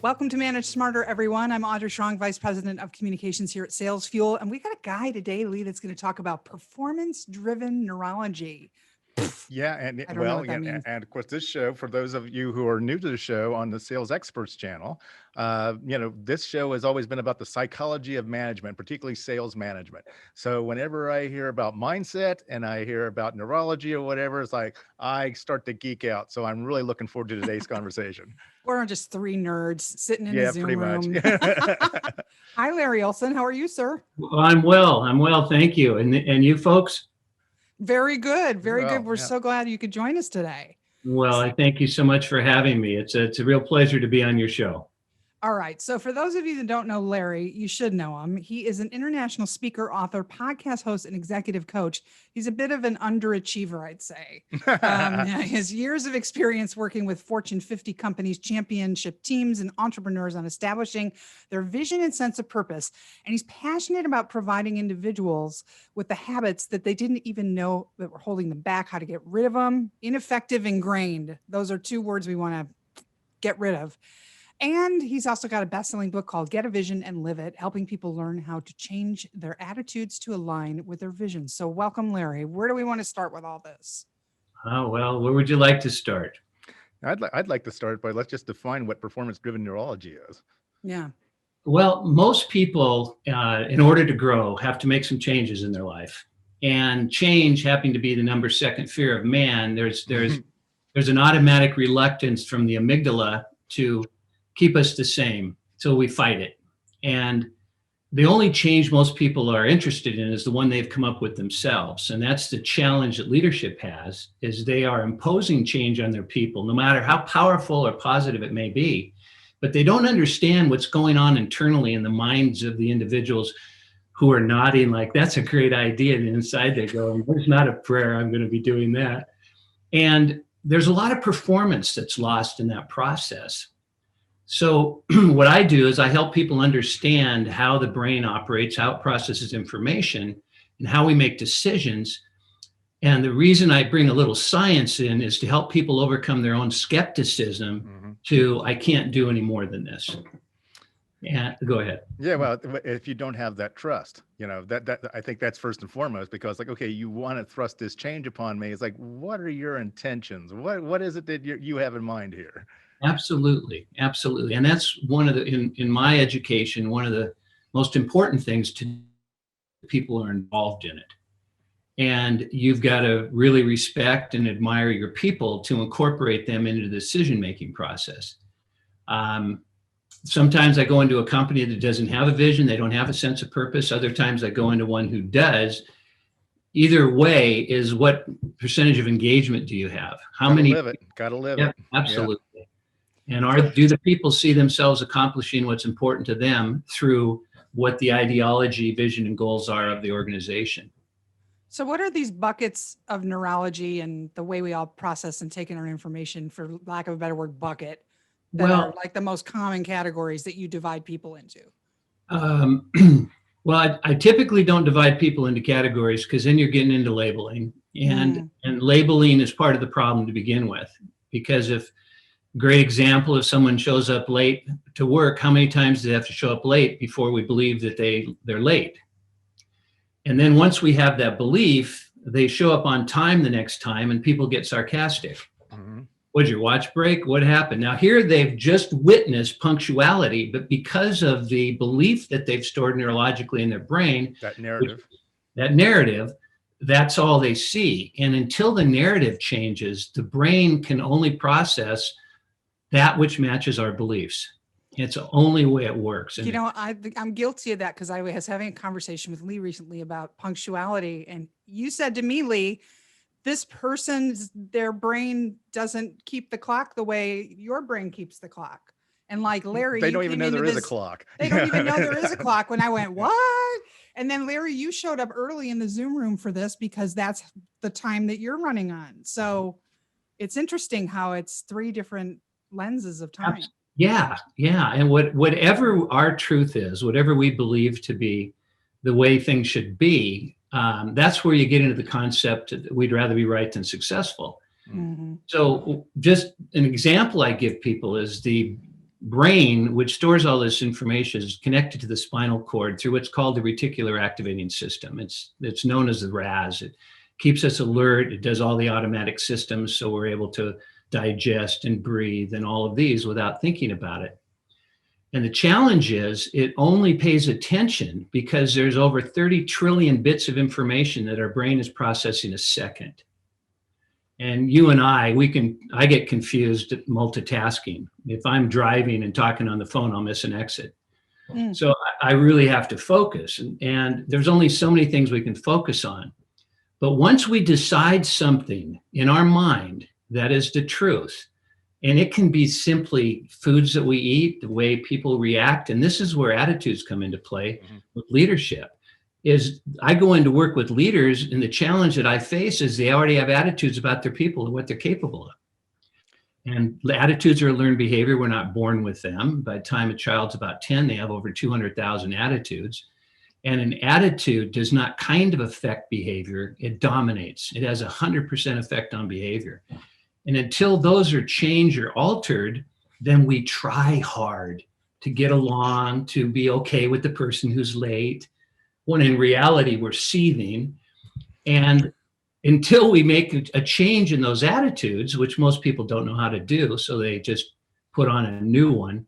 Welcome to Manage Smarter, everyone. I'm Audrey, Vice President of Communications here at SalesFuel. And we got a guy today, Lee, that's going to talk about performance-driven neurology. Yeah, and I don't know what that means. and of course, this show, for those of you who are new to the show on the Sales Experts channel, this show has always been about the psychology of management, particularly sales management. So whenever I hear about mindset and I hear about neurology or whatever, it's like I start to geek out. So I'm really looking forward to today's conversation. We're just three nerds sitting in a Zoom pretty room. much. Hi, Larry Olsen. How are you, sir? Well, I'm well. Thank you. And you folks? Very good. Very Well, good. We're yeah. so glad you could join us today. Well, I thank you so much for having me. It's a real pleasure to be on your show. All right. So for those of you that don't know Larry, you should know him. He is an international speaker, author, podcast host, and executive coach. He's a bit of an underachiever, I'd say. His years of experience working with Fortune 50 companies, championship teams, and entrepreneurs on establishing their vision and sense of purpose. And he's passionate about providing individuals with the habits that they didn't even know that were holding them back, how to get rid of them. Ineffective, ingrained. Those are two words we want to get rid of. And he's also got a best-selling book called Get a Vision and Live It, helping people learn how to change their attitudes to align with their vision. So welcome, Larry. Where do we want to start with all this? Oh, well, where would you like to start? I'd like to start by let's just define what performance-driven neurology is. Yeah. Well, most people, in order to grow, have to make some changes in their life. And change happening to be the number second fear of man, there's an automatic reluctance from the amygdala to keep us the same, so we fight it. And the only change most people are interested in is the one they've come up with themselves. And that's the challenge that leadership has, is they are imposing change on their people, no matter how powerful or positive it may be. But they don't understand what's going on internally in the minds of the individuals who are nodding like, that's a great idea. And inside they go, there's not a prayer, I'm going to be doing that. And there's a lot of performance that's lost in that process. So what I do is I help people understand how the brain operates, how it processes information, and how we make decisions. And the reason I bring a little science in is to help people overcome their own skepticism to, I can't do any more than this. Yeah, go ahead. Yeah, well, if you don't have that trust, that I think that's first and foremost, because like, okay, you want to thrust this change upon me. It's like, what are your intentions? What is it that you have in mind here? Absolutely. And that's one of the, in my education, one of the most important things to people who are involved in it. And you've got to really respect and admire your people to incorporate them into the decision-making process. Sometimes I go into a company that doesn't have a vision, they don't have a sense of purpose. Other times I go into one who does. Either way is, what percentage of engagement do you have? How many? Gotta live it. Absolutely. Yeah. And do the people see themselves accomplishing what's important to them through what the ideology, vision, and goals are of the organization? So what are these buckets of neurology and the way we all process and take in our information, for lack of a better word, bucket, that are like the most common categories that you divide people into? Well, I typically don't divide people into categories, because then you're getting into labeling. And labeling is part of the problem to begin with. Because great example, if someone shows up late to work, how many times do they have to show up late before we believe that they're late? And then once we have that belief, they show up on time the next time and people get sarcastic. What'd your watch break? What happened? Now here they've just witnessed punctuality, but because of the belief that they've stored neurologically in their brain, that narrative, that's all they see. And until the narrative changes, the brain can only process that which matches our beliefs. It's the only way it works. And I'm guilty of that, because I was having a conversation with Lee recently about punctuality. And you said to me, Lee, this person's, their brain doesn't keep the clock the way your brain keeps the clock. And like Larry, they don't even know there is a clock. They don't even know there is a clock. When I went, what? And then Larry, you showed up early in the Zoom room for this because that's the time that you're running on. So it's interesting how it's three different lenses of time. Yeah. And whatever our truth is, whatever we believe to be the way things should be, that's where you get into the concept that we'd rather be right than successful. So just an example I give people is the brain, which stores all this information, is connected to the spinal cord through what's called the reticular activating system. It's known as the RAS. It keeps us alert. It does all the automatic systems, so we're able to digest and breathe and all of these without thinking about it. And the challenge is it only pays attention because there's over 30 trillion bits of information that our brain is processing a second. And you and I get confused at multitasking. If I'm driving and talking on the phone, I'll miss an exit. So I really have to focus. And there's only so many things we can focus on. But once we decide something in our mind that is the truth, and it can be simply foods that we eat, the way people react, and this is where attitudes come into play with leadership, is I go into work with leaders, and the challenge that I face is they already have attitudes about their people and what they're capable of. And the attitudes are a learned behavior. We're not born with them. By the time a child's about 10, they have over 200,000 attitudes. And an attitude does not kind of affect behavior. It dominates. It has 100% effect on behavior. And until those are changed or altered, then we try hard to get along, to be okay with the person who's late, when in reality we're seething. And until we make a change in those attitudes, which most people don't know how to do, so they just put on a new one,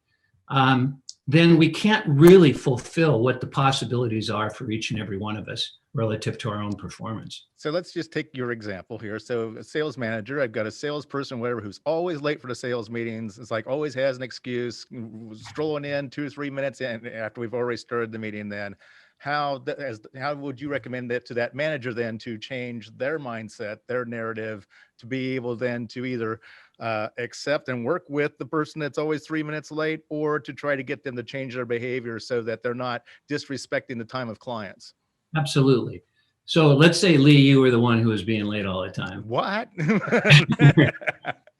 then we can't really fulfill what the possibilities are for each and every one of us relative to our own performance. So let's just take your example here. So a sales manager, I've got a salesperson, whatever, who's always late for the sales meetings. It's like always has an excuse, strolling in 2 or 3 minutes in after we've already started the meeting. Then how would you recommend that to that manager then to change their mindset, their narrative, to be able then to either accept and work with the person that's always 3 minutes late, or to try to get them to change their behavior so that they're not disrespecting the time of clients? Absolutely. So let's say, Lee, you were the one who was being late all the time. What?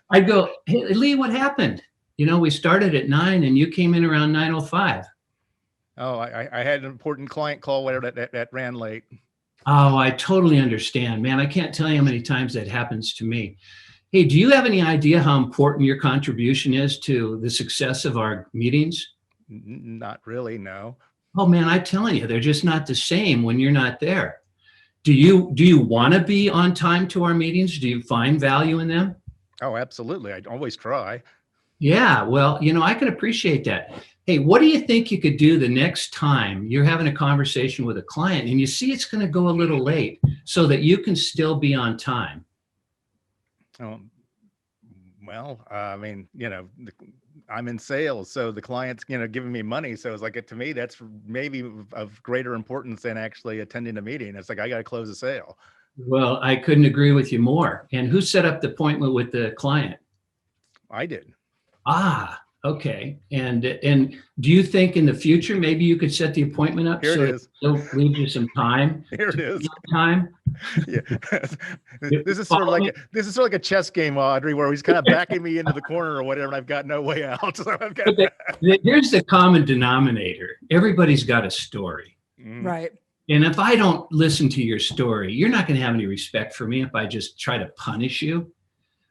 I'd go, hey, Lee, what happened? You know, we started at 9 and you came in around 9:05. Oh, I had an important client call, whatever, that ran late. Oh, I totally understand, man. I can't tell you how many times that happens to me. Hey, do you have any idea how important your contribution is to the success of our meetings? Not really, no. Oh man, I'm telling you, they're just not the same when you're not there. Do you want to be on time to our meetings? Do you find value in them? Oh, absolutely. I always try. Yeah, well, you know, I can appreciate that. Hey, what do you think you could do the next time you're having a conversation with a client and you see it's going to go a little late so that you can still be on time? Well, I mean, you know, I'm in sales, so the client's, you know, giving me money. So it's like, to me, that's maybe of greater importance than actually attending a meeting. It's like, I got to close a sale. Well, I couldn't agree with you more. And who set up the appointment with the client? I did. Ah, okay. And do you think in the future maybe you could set the appointment up Here so it is. it'll leave you some time? Here it is. Time. Yeah. This is sort of like a chess game, Audrey, where he's kind of backing me into the corner or whatever, and I've got no way out. So I've got Here's the common denominator. Everybody's got a story. Right. And if I don't listen to your story, you're not going to have any respect for me if I just try to punish you,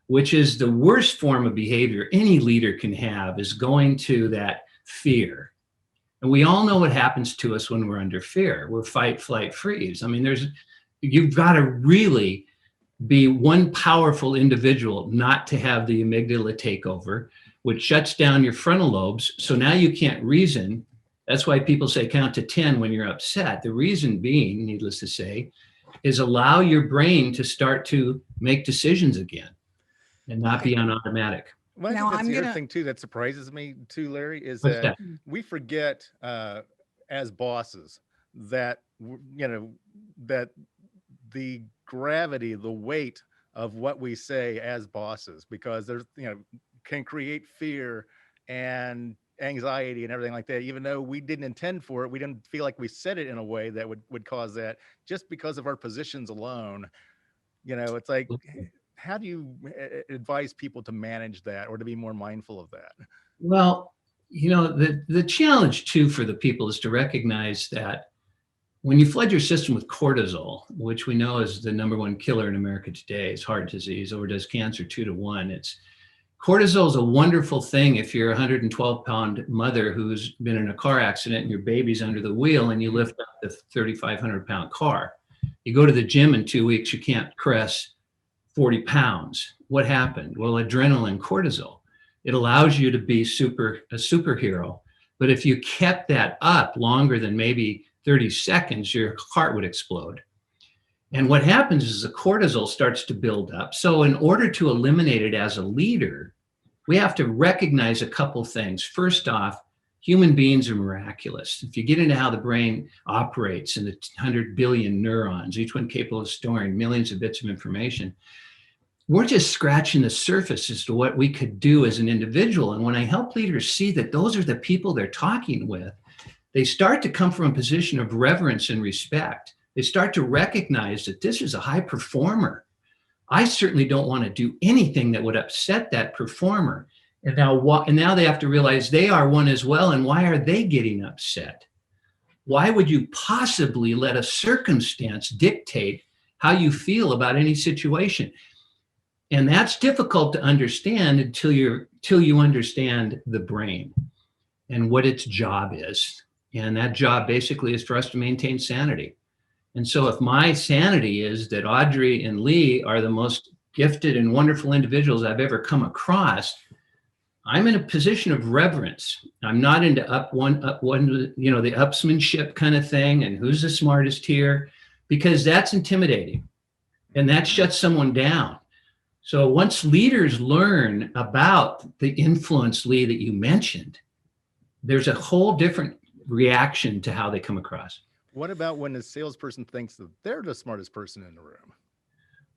which is the worst form of behavior any leader can have, is going to that fear. And we all know what happens to us when we're under fear. We're fight, flight, freeze. I mean, you've got to really be one powerful individual not to have the amygdala take over, which shuts down your frontal lobes. So now you can't reason. That's why people say count to 10 when you're upset. The reason being, needless to say, is allow your brain to start to make decisions again and not be on automatic. Well, I Now, think that's I'm the other gonna- thing too that surprises me too, Larry, is What's that that? we forget as bosses that, you know, that the gravity, the weight of what we say as bosses, because there's, you know, can create fear and anxiety and everything like that, even though we didn't intend for it. We didn't feel like we said it in a way that would cause that, just because of our positions alone. You know, it's like, how do you advise people to manage that or to be more mindful of that? Well, you know, the challenge too for the people is to recognize that when you flood your system with cortisol, which we know is the #1 killer in America today, it's heart disease, overdose cancer 2 to 1. Cortisol is a wonderful thing if you're a 112-pound mother who's been in a car accident and your baby's under the wheel and you lift up the 3,500-pound car. You go to the gym in 2 weeks, you can't press 40 pounds. What happened? Well, adrenaline, cortisol. It allows you to be a superhero. But if you kept that up longer than maybe 30 seconds, your heart would explode. And what happens is the cortisol starts to build up. So in order to eliminate it as a leader, we have to recognize a couple things. First off, human beings are miraculous. If you get into how the brain operates and the 100 billion neurons, each one capable of storing millions of bits of information, we're just scratching the surface as to what we could do as an individual. And when I help leaders see that those are the people they're talking with, they start to come from a position of reverence and respect. They start to recognize that this is a high performer. I certainly don't want to do anything that would upset that performer. And now they have to realize they are one as well. And why are they getting upset? Why would you possibly let a circumstance dictate how you feel about any situation? And that's difficult to understand until you understand the brain and what its job is. And that job basically is for us to maintain sanity. And so if my sanity is that Audrey and Lee are the most gifted and wonderful individuals I've ever come across, I'm in a position of reverence. I'm not into the upsmanship kind of thing and who's the smartest here, because that's intimidating and that shuts someone down. So once leaders learn about the influence, Lee, that you mentioned, there's a whole different reaction to how they come across. What about when the salesperson thinks that they're the smartest person in the room?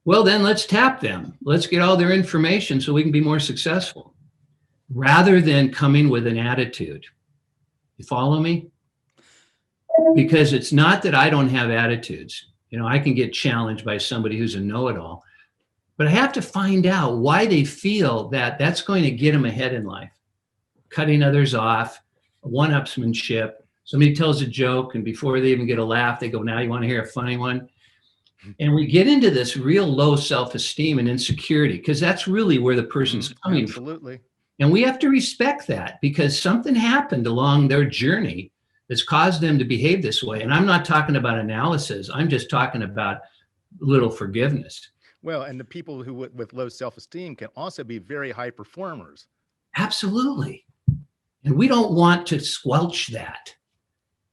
Well, then let's tap them. Let's get all their information so we can be more successful, rather than coming with an attitude. You follow me? Because it's not that I don't have attitudes. I can get challenged by somebody who's a know-it-all, but I have to find out why they feel that that's going to get them ahead in life. Cutting others off, one-upsmanship. Somebody tells a joke, and before they even get a laugh, they go, now you want to hear a funny one? And we get into this real low self-esteem and insecurity, because that's really where the person's coming from. Absolutely. And we have to respect that, because something happened along their journey that's caused them to behave this way. And I'm not talking about analysis. I'm just talking about little forgiveness. Well, and the people who with low self-esteem can also be very high performers. Absolutely. And we don't want to squelch that.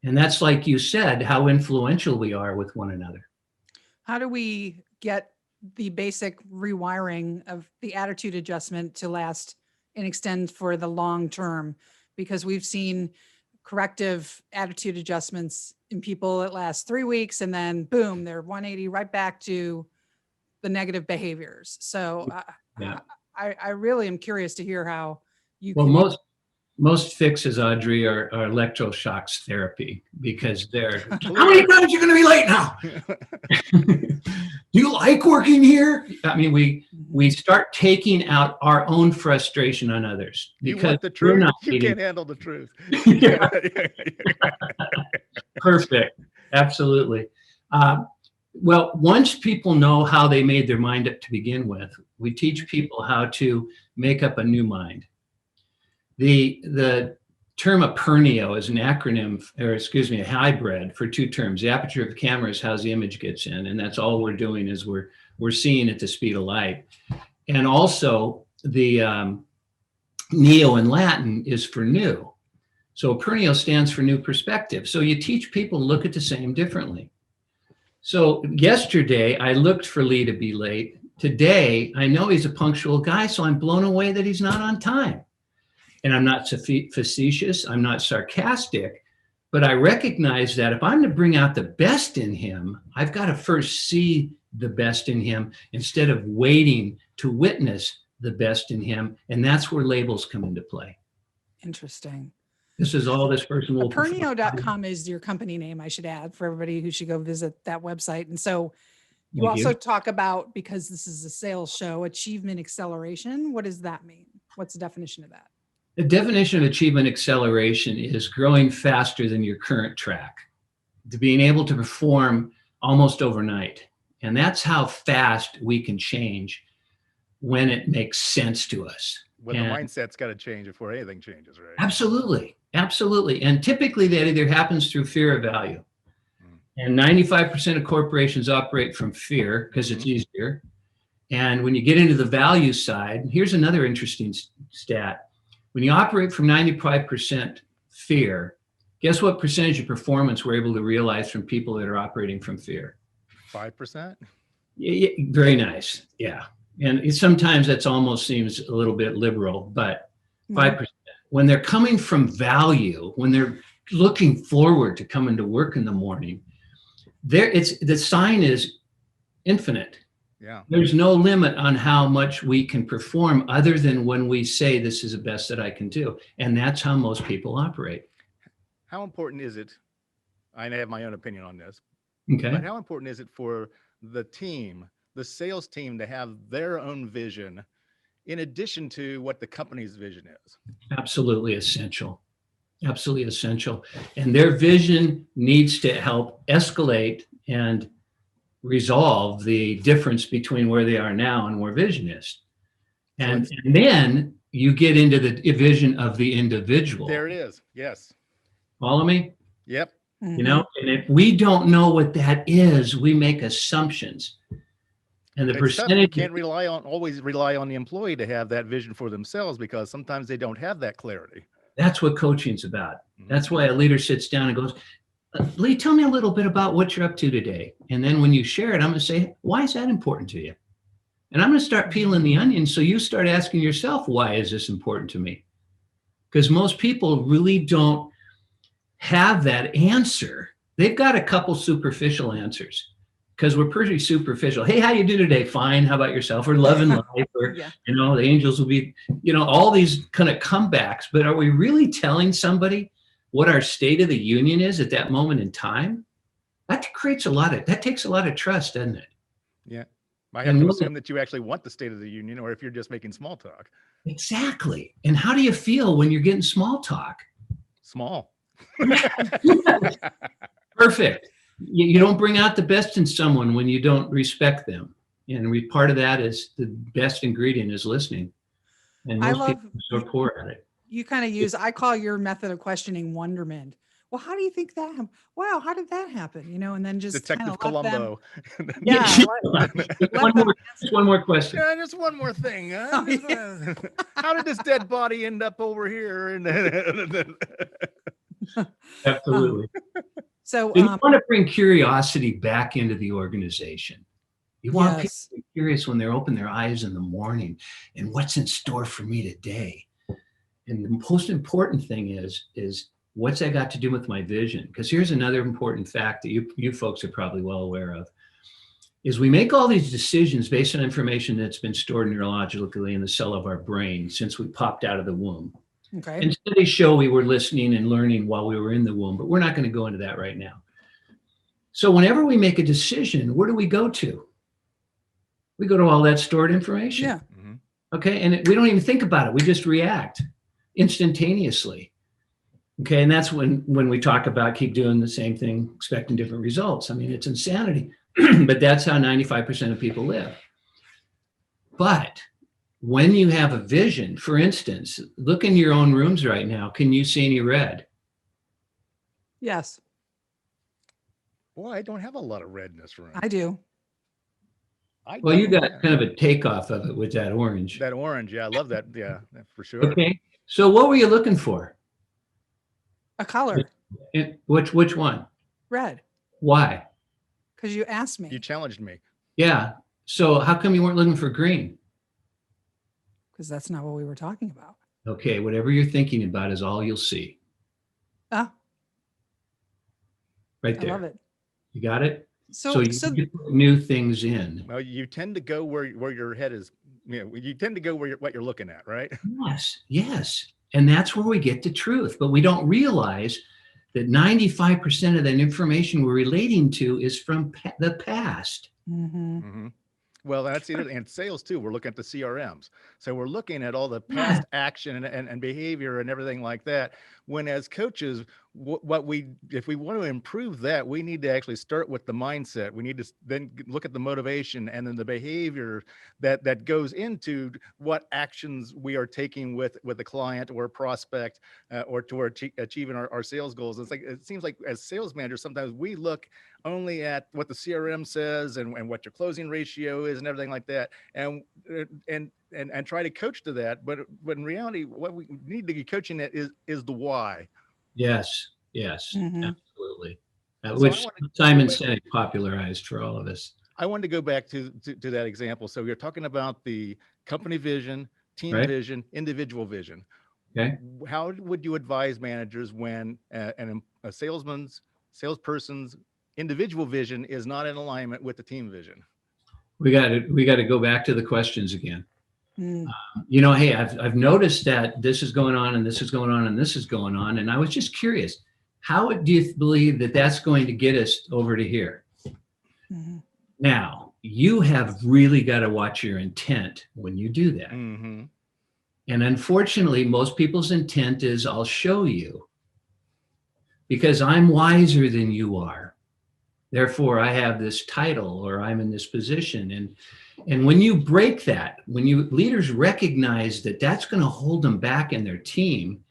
And that's, like you said, how influential we are with one another. How do we get the basic rewiring of the attitude adjustment to last and extend for the long term? Because we've seen corrective attitude adjustments in people that last 3 weeks, and then boom, they're 180 right back to the negative behaviors. So Yeah. I really am curious to hear how you Well, most fixes, Audrey, are electroshocks therapy, because they're, how many times are you going to be late now? Do you like working here? I mean, we start taking out our own frustration on others. You because want the truth? we're not You meeting. can't handle the truth. Yeah. Perfect. Absolutely. Well, once people know how they made their mind up to begin with, we teach people how to make up a new mind. The term Aperneo is an acronym, or excuse me, a hybrid for two terms. The aperture of the camera is how the image gets in, and that's all we're doing is we're seeing at the speed of light. And also the neo in Latin is for new. So Aperneo stands for new perspective. So you teach people to look at the same differently. So yesterday I looked for Lee to be late. Today I know he's a punctual guy, so I'm blown away that he's not on time. And I'm not facetious, I'm not sarcastic, but I recognize that if I'm to bring out the best in him, I've got to first see the best in him instead of waiting to witness the best in him. And that's where labels come into play. Interesting. This is all this person will. Aperneo.com is your company name, I should add, for everybody who should go visit that website. And so you Thank also you. talk about, because this is a sales show, achievement acceleration. What does that mean? What's the definition of that? The definition of achievement acceleration is growing faster than your current track, to being able to perform almost overnight. And that's how fast we can change when it makes sense to us. Well, the mindset's got to change before anything changes, right? Absolutely. Absolutely. And typically that either happens through fear or value. Mm. And 95% of corporations operate from fear because it's easier. And when you get into the value side, here's another interesting stat. When you operate from 95% fear, guess what percentage of performance we're able to realize from people that are operating from fear? 5%? Yeah, very nice. Yeah. And sometimes that's almost seems a little bit liberal, but 5%. When they're coming from value, when they're looking forward to coming to work in the morning, the sign is infinite. Yeah. There's no limit on how much we can perform other than when we say this is the best that I can do. And that's how most people operate. How important is it? I have my own opinion on this, Okay. but how important is it for the team, the sales team, to have their own vision in addition to what the company's vision is? Absolutely essential. Absolutely essential. And their vision needs to help escalate and resolve the difference between where they are now and where vision is. And then you get into the vision of the individual. There it is. Yes. Follow me? Yep. You know, and if we don't know what that is, we make assumptions. And the percentage you can't always rely on the employee to have that vision for themselves, because sometimes they don't have that clarity. That's what coaching's about. That's why a leader sits down and goes, Lee, tell me a little bit about what you're up to today. And then when you share it, I'm going to say, why is that important to you? And I'm going to start peeling the onion. So you start asking yourself, why is this important to me? Because most people really don't have that answer. They've got a couple superficial answers because we're pretty superficial. Hey, how you do today? Fine. How about yourself? Or love and life, or, you know, the angels will be, you know, all these kind of comebacks. But are we really telling somebody what our state of the union is at that moment in time? That takes a lot of trust, doesn't it? Yeah. I have to assume that you actually want the state of the union, or if you're just making small talk. Exactly. And how do you feel when you're getting small talk? Small. Perfect. You don't bring out the best in someone when you don't respect them. And part of that is the best ingredient is listening. And most people are so poor at it. You kind of use, I call your method of questioning wonderment. Well, how do you think that happened? Wow, how did that happen? You know, and then just Detective Columbo. Yeah. One more question. Yeah, just one more thing. How did this dead body end up over here? Absolutely. So you want to bring curiosity back into the organization. You want people to be curious when they're open their eyes in the morning and what's in store for me today. And the most important thing is what's that got to do with my vision? Because here's another important fact that you folks are probably well aware of, is we make all these decisions based on information that's been stored neurologically in the cell of our brain since we popped out of the womb. Okay. And studies show we were listening and learning while we were in the womb, but we're not going to go into that right now. So whenever we make a decision, where do we go to? We go to all that stored information. Yeah. Okay. And we don't even think about it. We just react instantaneously. Okay. And that's when we talk about keep doing the same thing, expecting different results. I mean, it's insanity, but that's how 95% of people live. But when you have a vision, for instance, look in your own rooms right now. Can you see any red? Yes. Boy, I don't have a lot of red in this room. I do. Well, you got kind of a takeoff of it with that orange. That orange. Yeah. I love that. Yeah, for sure. Okay. So what were you looking for? A color. Which one? Red. Why? Because you asked me. You challenged me. Yeah. So how come you weren't looking for green? Because that's not what we were talking about. Okay. Whatever you're thinking about is all you'll see. Ah. Right there. I love it. You got it? So you put new things in. Well, you tend to go where your head is, you tend to go where what you're looking at, right? Yes. And that's where we get the truth. But we don't realize that 95% of that information we're relating to is from the past. Well, that's it. And sales too. We're looking at the CRMs. So we're looking at all the past action and behavior and everything like that. When as coaches, if we want to improve that, we need to actually start with the mindset. We need to then look at the motivation and then the behavior that goes into what actions we are taking with a client or a prospect, or toward achieving our sales goals. It seems like as sales managers, sometimes we look only at what the CRM says and what your closing ratio is and everything like that, and try to coach to that. But in reality, what we need to be coaching at is the why. Yes, Mhm. absolutely. So Which Simon Sinek popularized for all of us. I wanted to go back to that example. So you're talking about the company vision, team Right. vision, individual vision. Okay. How would you advise managers when a salesperson's individual vision is not in alignment with the team vision? We got to go back to the questions again. Mm. Hey, I've noticed that this is going on and this is going on and this is going on. And I was just curious, how do you believe that that's going to get us over to here? Mm-hmm. Now, you have really got to watch your intent when you do that. Mm-hmm. And unfortunately, most people's intent is, I'll show you because I'm wiser than you are. Therefore, I have this title or I'm in this position. And when you break that, when leaders recognize that that's going to hold them back in their team,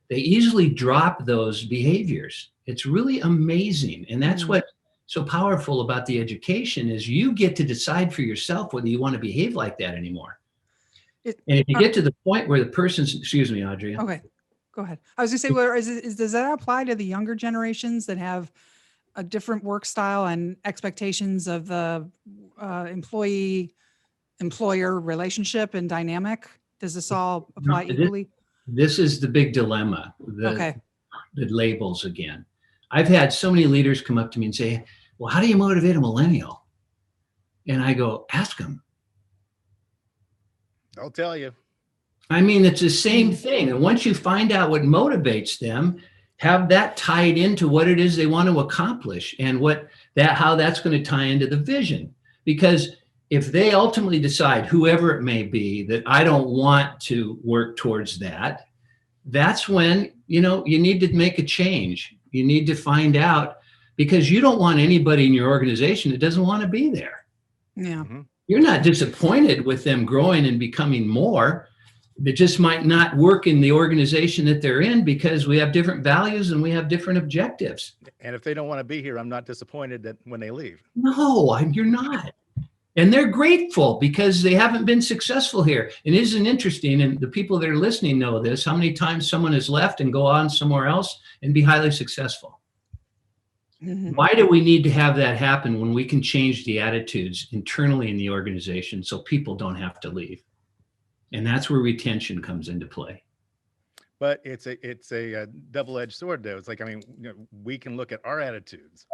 they easily drop those behaviors. It's really amazing. And that's what's so powerful about the education is you get to decide for yourself whether you want to behave like that anymore. And if you get to the point where the person's, excuse me, Audrey. Okay, go ahead. I was gonna say, does that apply to the younger generations that have a different work style and expectations of the employee-employer relationship and dynamic? Does this all apply equally? This is the big dilemma, Okay. the labels again. I've had so many leaders come up to me and say, well, how do you motivate a millennial? And I go, ask them. I'll tell you. I mean, it's the same thing. And once you find out what motivates them, have that tied into what it is they want to accomplish and how that's going to tie into the vision. Because if they ultimately decide, whoever it may be, that I don't want to work towards that, that's when, you need to make a change. You need to find out, because you don't want anybody in your organization that doesn't want to be there. Yeah. Mm-hmm. You're not disappointed with them growing and becoming more. They just might not work in the organization that they're in because we have different values and we have different objectives. And if they don't want to be here, I'm not disappointed that when they leave. No, you're not. And they're grateful because they haven't been successful here. And isn't interesting, and the people that are listening know this, how many times someone has left and go on somewhere else and be highly successful. Mm-hmm. Why do we need to have that happen when we can change the attitudes internally in the organization so people don't have to leave? And that's where retention comes into play. But it's a double-edged sword, though. It's like, we can look at our attitudes,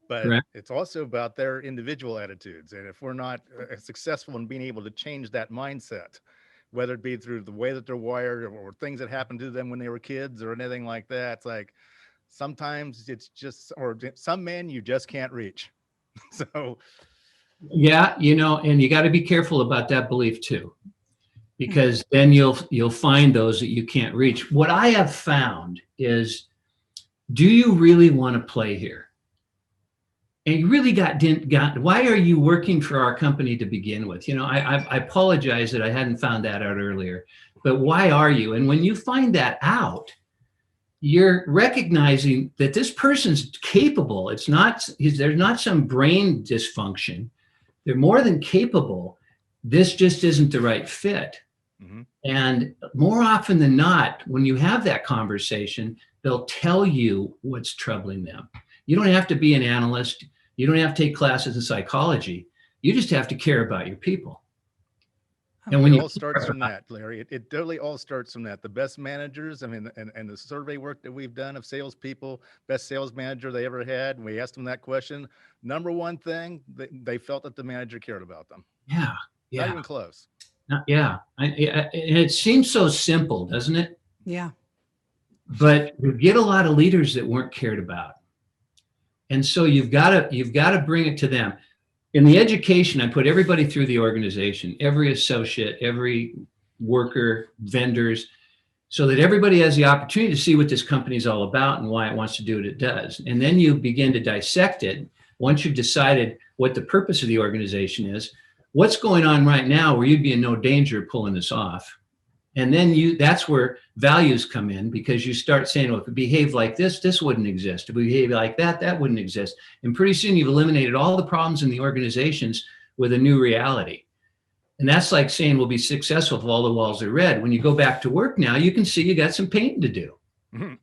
but Correct. It's also about their individual attitudes. And if we're not successful in being able to change that mindset, whether it be through the way that they're wired or things that happened to them when they were kids or anything like that, it's like sometimes it's just, or some men you just can't reach. So. Yeah, and you got to be careful about that belief too, because then you'll find those that you can't reach. What I have found is, do you really want to play here? And you really got why are you working for our company to begin with? I apologize that I hadn't found that out earlier, but why are you? And when you find that out, you're recognizing that this person's capable. There's not some brain dysfunction. They're more than capable. This just isn't the right fit. Mm-hmm. And more often than not, when you have that conversation, they'll tell you what's troubling them. You don't have to be an analyst. You don't have to take classes in psychology. You just have to care about your people. And when it all starts from that, Larry, it totally all starts from that. The best managers, and the survey work that we've done of salespeople, best sales manager they ever had, and we asked them that question, number one thing, they felt that the manager cared about them. Yeah. Not even close. Yeah. It seems so simple, doesn't it? Yeah. But you get a lot of leaders that weren't cared about. And so you've got to bring it to them. In the education, I put everybody through the organization, every associate, every worker, vendors. so that everybody has the opportunity to see what this company is all about and why it wants to do what it does. And then you begin to dissect it. Once you've decided what the purpose of the organization is, what's going on right now where you'd be in no danger of pulling this off. And then that's where values come in, because you start saying, well, if we behave like this wouldn't exist. If we behave like that wouldn't exist. And pretty soon you've eliminated all the problems in the organizations with a new reality. And that's like saying we'll be successful if all the walls are red. When you go back to work now, you can see you got some painting to do. Mm-hmm.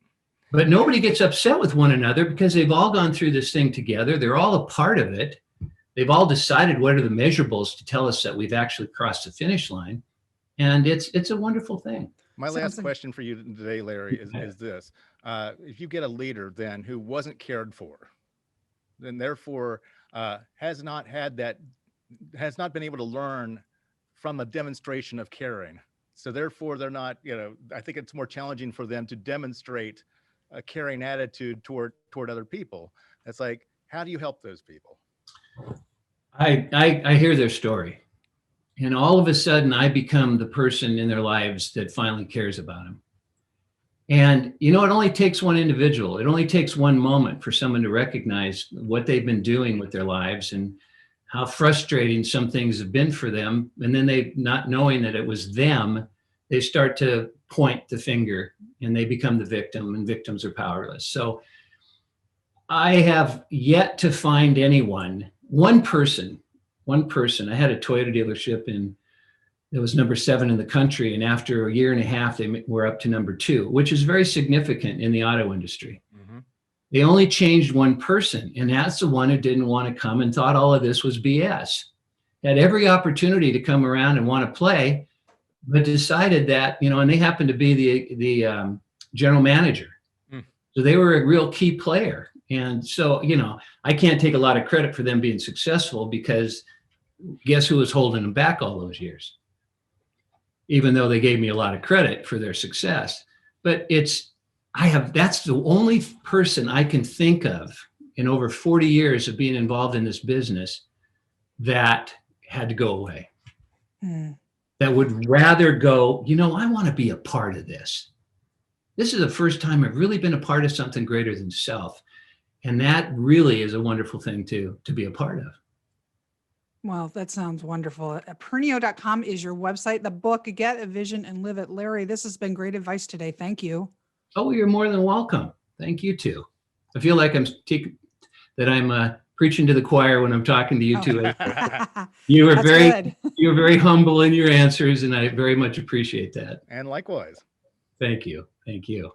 But nobody gets upset with one another because they've all gone through this thing together. They're all a part of it. They've all decided what are the measurables to tell us that we've actually crossed the finish line. And it's a wonderful thing. My last question for you today, Larry, is this. If you get a leader then who wasn't cared for, then therefore has not been able to learn from a demonstration of caring. So therefore they're not, I think it's more challenging for them to demonstrate a caring attitude toward other people. It's like, how do you help those people? I hear their story, and all of a sudden I become the person in their lives that finally cares about them. And, it only takes one individual. It only takes one moment for someone to recognize what they've been doing with their lives and how frustrating some things have been for them. And then they, not knowing that it was them, they start to point the finger and they become the victim, and victims are powerless. So I have yet to find anyone, one person. I had a Toyota dealership it was number 7 in the country. And after a year and a half, they were up to number 2, which is very significant in the auto industry. Mm-hmm. They only changed one person, and that's the one who didn't want to come and thought all of this was BS. Had every opportunity to come around and want to play, but decided that, and they happened to be the general manager. Mm. So they were a real key player. And so, I can't take a lot of credit for them being successful, because guess who was holding them back all those years? Even though they gave me a lot of credit for their success. But that's the only person I can think of in over 40 years of being involved in this business that had to go away. Mm. That would rather go, I want to be a part of this. This is the first time I've really been a part of something greater than self. And that really is a wonderful thing to be a part of. Well, that sounds wonderful. Aperneo.com is your website. The book, Get a Vision and Live It. Larry, this has been great advice today. Thank you. Oh, you're more than welcome. Thank you too. I feel like I'm preaching to the choir when I'm talking to you two. You were very humble in your answers, and I very much appreciate that. And likewise. Thank you. Thank you.